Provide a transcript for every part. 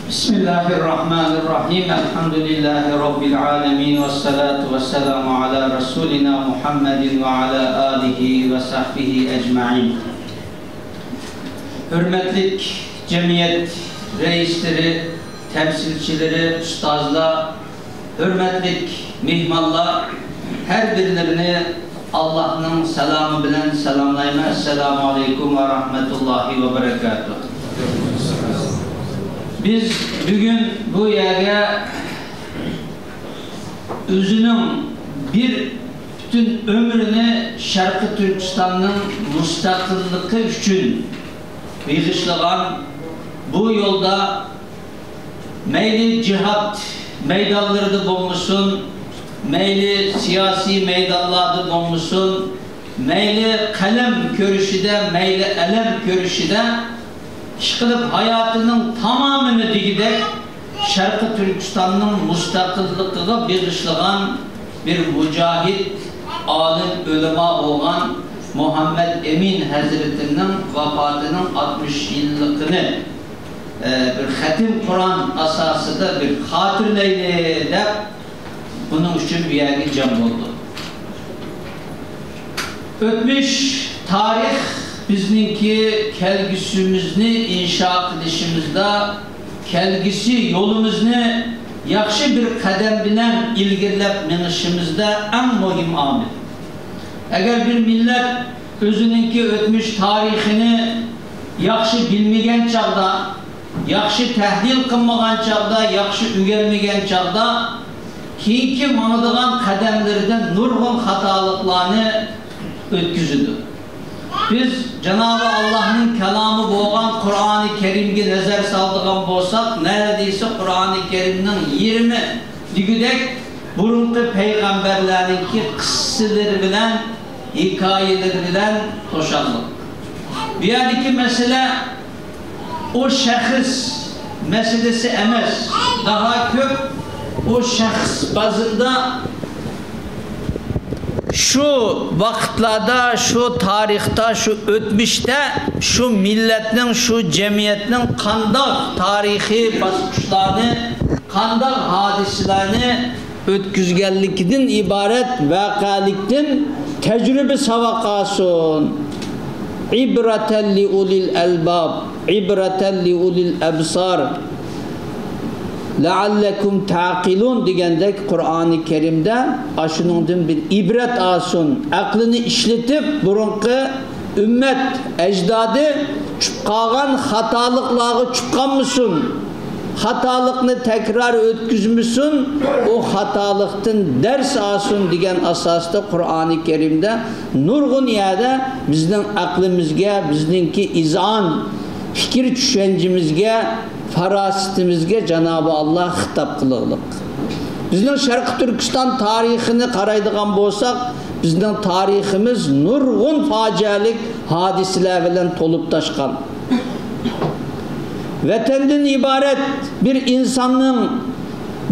Bismillahirrahmanirrahim. Elhamdülillahi Rabbil alemin. Vessalatu vesselamu ala Resulina Muhammedin ve ala alihi ve sahbihi ecmain. Hürmetlik cemiyet reisleri, temsilcileri, ustazlar, hürmetlik mihmanlar, her birilerini Allah'ın selamı bilen selamlayma. Esselamu aleyküm ve rahmetullahi ve berekatuhu. Biz bugün bu yere özünün bütün ömrünü Şarkı Türkistan'ın müstakilliği için bağışlayan, bu yolda meyli cihat meydanları bulmuşsun, meyli siyasi meydanlarda bulmuşsun, meyli kalem körüşüde, meyli elem körüşüde çıkılıp hayatının tamamını digidek Şarkı Türkistan'ın müstakilliğine bağışlayan bir mücahit, alim, ulema olan Muhammed Emin Hazretinin vefatının 60 yıllığını bir hatim Kur'an asasında bir hatırlayla de bunun için bir yere cem oldu. Ötmüş tarih bizninki kelgüsümüzni inşa edişimizde, kelgisi yolumuzni yaxşı bir kadem bilen ilgirlep menişimizde en mühim amil. Eğer bir millet özününki ötmüş tarihini yaxşı bilmegen çağda, yaxşı tehdil kılmagan çağda, yaxşı ügelmegen çağda kiyinki manıdığan kademlerden nurgun hatalıklarını ötküzüdü. Biz Cenab-ı Allah'ın kelamı boğan Kur'an-ı Kerim'e nazar saldığan bolsak, neredeyse Kur'an-ı Kerim'in 20 digidek burunki peygamberlerinki kıssaları bilen, hikayeleri bilen toşanlık. Bir yerdeki mesele o şahıs meselesi emez. Daha kök o şahıs bazında şu vakitlerde, şu tarihte, şu ötmüşte, şu milletin, şu cemiyetin kandak tarihi basmışlarını, kandak hadiselerini ötküzgenlikten ibaret vakalikten tecrübe savakasın. İbreten li ulil elbab, ibreten li ulil ebsar. لَعَلَّكُمْ تَعْقِلُونَ degендek Kur'an-ı Kerim'de aşınından bir ibret alsın. Aklını işletip burunku ümmet, ecdadı çıpkagan hatalıkları çıpkanmışsın. Hatalıkını tekrar ötküzmüşsün. O hatalıktan ders alsın degen asasta Kur'an-ı Kerim'de nurgun yerde bizden aklımızga, bizdenki izan, fikir düşüncemizge, farasetimizge Cenab-ı Allah hitap kılırlık. Bizden Şarkı Türkistan tarihini karaydıgan bolsak, bizden tarihimiz nurgun facialik hadiseler bilen tolup taşkan. Vatenden ibaret bir insanın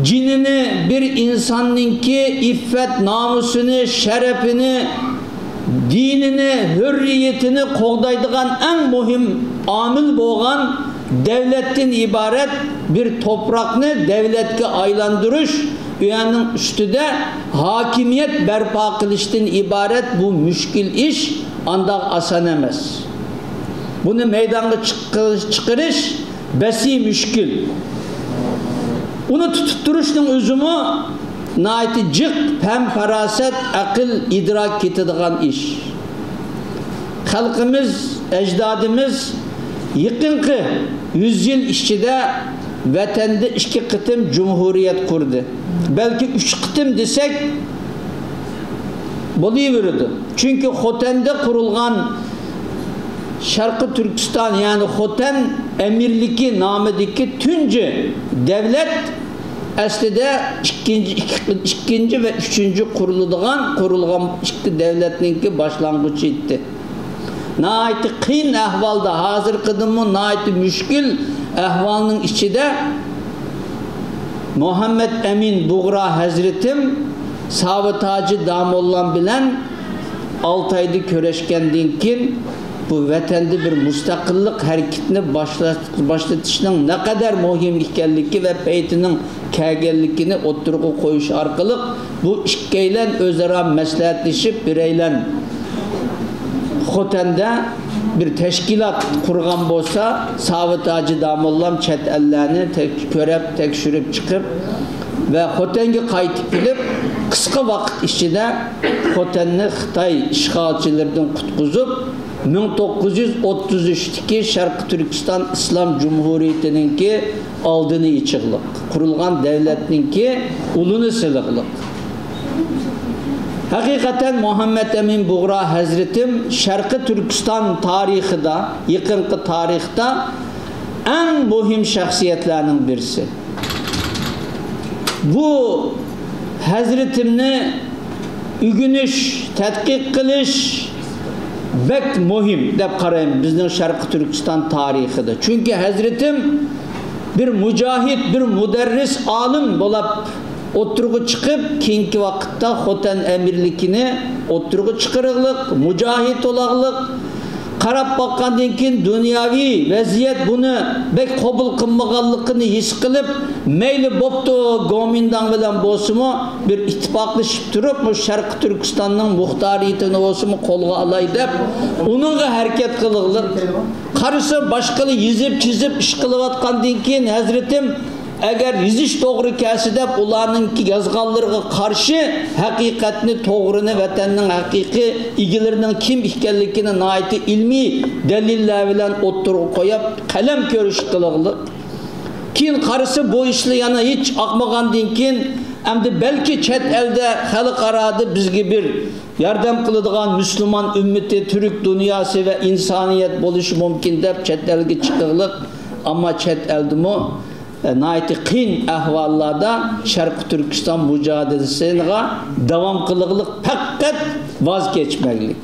cinini, bir insanınki iffet, namusunu, şerefini, dinini, hürriyetini qoğdaydıgan en mühim amil boğan devletten ibaret bir toprakını devletke aylandırış, üyenin üstüde hakimiyet berpa kılıştan ibaret bu müşkil iş ancak asan emez. Bunu meydana çıkarış besi müşkil. Onu tutturuşun özümü naiti cık, pem, faraset, akıl, idrak etediğin iş. Halkımız, ecdadımız yıkınkı 100 yıl içinde vatanda 2 kıtım cumhuriyet kurdu. Belki 3 kıtım desek buluyordu. Çünkü Xoten'de kurulgan Şarkı Türkistan yani Xoten emirliki namedeki tüncü devlet aslında ikinci ve üçüncü kurulgan iki devletninki başlangıcı etti. Naiti kıyın ahvalda hazır kıdımı naiti müşkil ahvalının içinde Muhammed Emin Buğra Hazretim sahabe tacı damollan bilen 6 ayda köreşkendiğinkin bu vatanda bir mustaqillik hareketini başlatishning ne kadar muhim ekanligi ve paytining kelganligini o'ttirg'i qo'yish orqali bu ikkilan o'zaro maslahatlashib biraylan Xotan'da bir teşkilat kurgan bolsa Savit Hacı Damollam chet ellerini körep tekşürüp çıkıp ve Xotan'ga qaytib kelib qisqa vaqt ichida Xotan'ni Xitoy ishg'olchilaridan qutqizib 1933'deki Şarkı Türkistan İslam Cumhuriyeti'ninki aldığını içiqliq. Kurulgan devletninki ulunu sılıqliq. Hakikaten Muhammed Emin Buğra Hazretim Şarkı Türkistan tarihida, yakınki tarihta en mühim şahsiyetlerinin birisi. Bu Hazretimni ügünüş, tetkik kılış bek mühim deb qarayım bizning Şarkı Türkistan tarihida. Çünkü Hazretim bir mücahit, bir müderris alim bo'lib o'ttirg'i chiqib, keyingi vaqtda Xotan emirlikini o'ttirg'i chiqariqliq, mücahit olaqliq, qarab bakkandan keyin dunyoviy vaziyat buni bek qabul qilmaganligini his qilib, mayli bo'pti Gomindan bilan bo'lsimi bir ittifoqlashib turib, bu Sharqi Turkistonning muxtoriyatini bo'lsimi qo'lga olay deb, uningga harakat qiliqliq. Qarasa boshqalar yezib, chizib ish qilayotgandan keyin Hazratim eğer yizish to'g'ri kelsa deb ularning yozganlariga qarshi haqiqatni, to'g'rini, vatanning haqiqiy egilarining kim ekanligini nihoyatda ilmiy dalillar bilan o'ttirib qo'yib, qalam ko'rish qiliqliq. Keyin qarasa bu ishlar yana hech oqmagandan keyin endi belki chet elde xalqarada bizga bir yordam qiladigan musulmon ummati, Türk dunyosi va insoniyat bo'lishi mumkin deb chet elga chiqiliq. Ammo chet eldimi nayeti qiyin ahvallarda Şarkı Türkistan mücadelesine devam kılıqlık fakat vazgeçmeklik.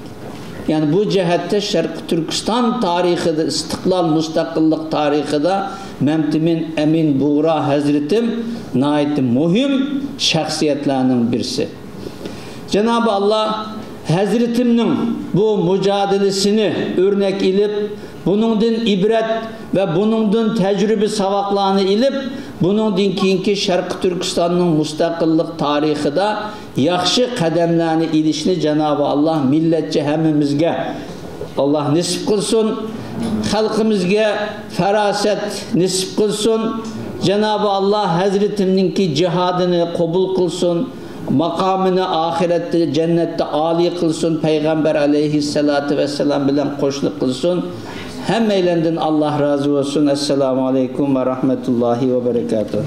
Yani bu cihette Şarkı Türkistan tarihide, istiklal müstakillik tarihide Memtimin Emin Buğra Hazretim nayeti mühim şahsiyetlerinin birisi. Cenab-ı Allah Hazretimnin bu mücadelesini örnek ilip bunundan ibret ve bunundan tecrübe savaklarını ilip bunundan keyinki Şarkı Türkistan'ın müstakillik tarihida yaxşı kademlerini ilişini Cenab-ı Allah milletçe hemimizge Allah nisip kılsın, halkımızga feraset nisip kılsın. Cenab-ı Allah Hazretimninki cihadını kabul kılsın, makamını ahirette, cennette âli kılsın, Peygamber aleyhissalatu vesselam bilen koşluk kılsın. Hem eylendin Allah razı olsun. Esselamu aleyküm ve rahmetullahi ve berekatuhu.